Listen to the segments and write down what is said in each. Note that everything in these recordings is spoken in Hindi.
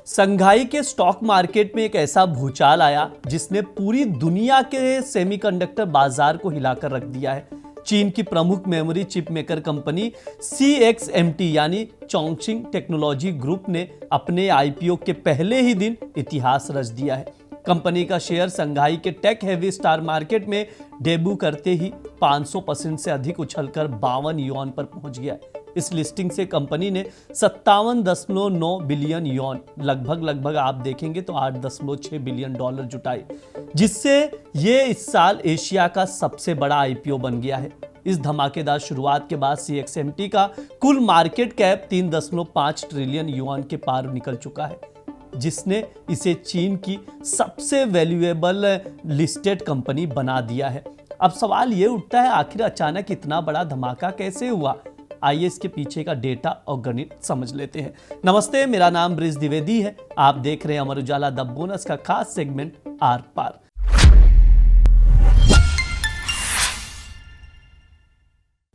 संघाई के स्टॉक मार्केट में एक ऐसा भूचाल आया जिसने पूरी दुनिया के सेमीकंडक्टर बाजार को हिलाकर रख दिया है। चीन की प्रमुख memory chip maker company CXMT यानी चोंगशिंग टेक्नोलॉजी ग्रुप ने अपने आईपीओ के पहले ही दिन इतिहास रच दिया है। कंपनी का शेयर संघाई के टेक हेवी स्टार मार्केट में डेब्यू करते ही 500% से अधिक उछलकर 52 युआन पर पहुंच गया है। इस लिस्टिंग से कंपनी ने 57.9 बिलियन युआन लगभग आप देखेंगे तो 8.6 बिलियन डॉलर जुटाए, जिससे ये इस साल एशिया का सबसे बड़ा आईपीओ बन गया है। इस धमाकेदार शुरुआत के बाद CXMT का कुल मार्केट कैप 3.5 ट्रिलियन युआन के पार निकल चुका है, जिसने इसे चीन की सबसे वैल्यूएबल लिस्टेड कंपनी बना दिया है। अब सवाल ये उठता है, आखिर अचानक इतना बड़ा धमाका कैसे हुआ? आइए इसके पीछे का डेटा और गणित समझ लेते हैं। नमस्ते, मेरा नाम ब्रिज द्विवेदी है। आप देख रहे हैं अमर उजाला द बोनस का खास सेगमेंट आर पार।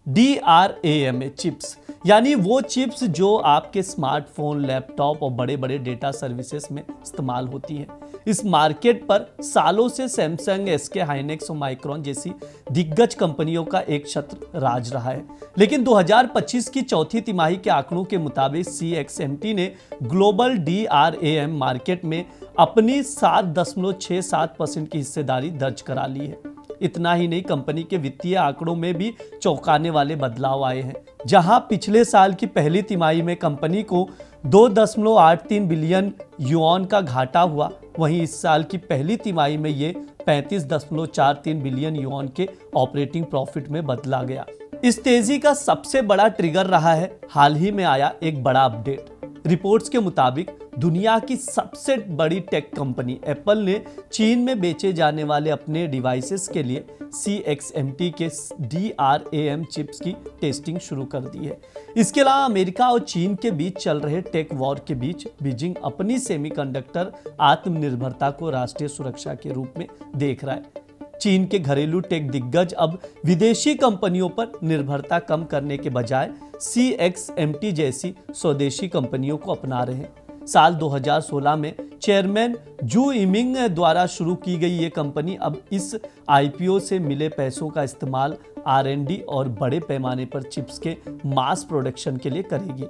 DRAM चिप्स यानी वो चिप्स जो आपके स्मार्टफोन, लैपटॉप और बड़े बड़े डेटा सर्विसेज में इस्तेमाल होती हैं। इस मार्केट पर सालों से सैमसंग, SK हाइनेक्स और माइक्रोन जैसी दिग्गज कंपनियों का एक छत्र राज रहा है। लेकिन 2025 की चौथी तिमाही के आंकड़ों के मुताबिक CXMT ने ग्लोबल DRAM मार्केट में अपनी 7.67% की हिस्सेदारी दर्ज करा ली है। इतना ही नहीं, कंपनी के वित्तीय आंकड़ों में भी चौंकाने वाले बदलाव आए हैं। जहां पिछले साल की पहली तिमाही में कंपनी को 2.83 बिलियन युआन का घाटा हुआ, वहीं इस साल की पहली तिमाही में ये 35.43 बिलियन युआन के ऑपरेटिंग प्रॉफिट में बदला गया। इस तेजी का सबसे बड़ा ट्रिगर रहा है हाल ही में आया एक बड़ा अपडेट। रिपोर्ट्स के मुताबिक दुनिया की सबसे बड़ी टेक कंपनी एप्पल ने चीन में बेचे जाने वाले अपने डिवाइसेस के लिए CXMT के DRAM चिप्स की टेस्टिंग शुरू कर दी है। इसके अलावा अमेरिका और चीन के बीच चल रहे टेक वॉर के बीच बीजिंग अपनी सेमीकंडक्टर आत्मनिर्भरता को राष्ट्रीय सुरक्षा के रूप में देख रहा है। चीन के घरेलू टेक दिग्गज अब विदेशी कंपनियों पर निर्भरता कम करने के बजाय CXMT जैसी स्वदेशी कंपनियों को अपना रहे हैं। साल 2016 में चेयरमैन जू इमिंग द्वारा शुरू की गई ये कंपनी अब इस आईपीओ से मिले पैसों का इस्तेमाल R&D और बड़े पैमाने पर चिप्स के मास प्रोडक्शन के लिए करेगी।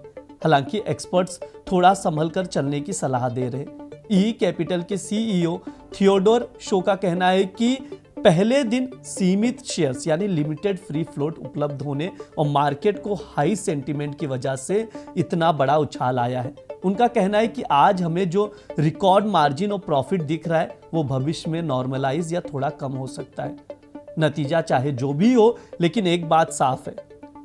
हालांकि एक्सपर्ट्स थोड़ा संभल कर चलने की सलाह दे रहे हैं। कैपिटल के CEO थियोडोर शो का कहना है कि पहले दिन सीमित शेयर्स यानी लिमिटेड फ्री फ्लोट उपलब्ध होने और मार्केट को हाई सेंटीमेंट की वजह से इतना बड़ा उछाल आया है। उनका कहना है कि आज हमें जो रिकॉर्ड मार्जिन और प्रॉफिट दिख रहा है वो भविष्य में नॉर्मलाइज या थोड़ा कम हो सकता है। नतीजा चाहे जो भी हो, लेकिन एक बात साफ है,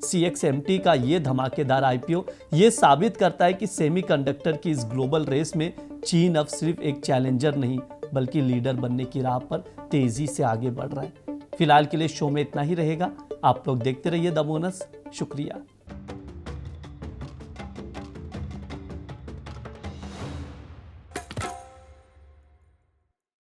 CXMT का ये धमाकेदार आईपीओ ये साबित करता है कि सेमीकंडक्टर की इस ग्लोबल रेस में चीन अब सिर्फ एक चैलेंजर नहीं बल्कि लीडर बनने की राह पर तेजी से आगे बढ़ रहा है। फिलहाल के लिए शो में इतना ही रहेगा। आप लोग देखते रहिए द बोनस। शुक्रिया।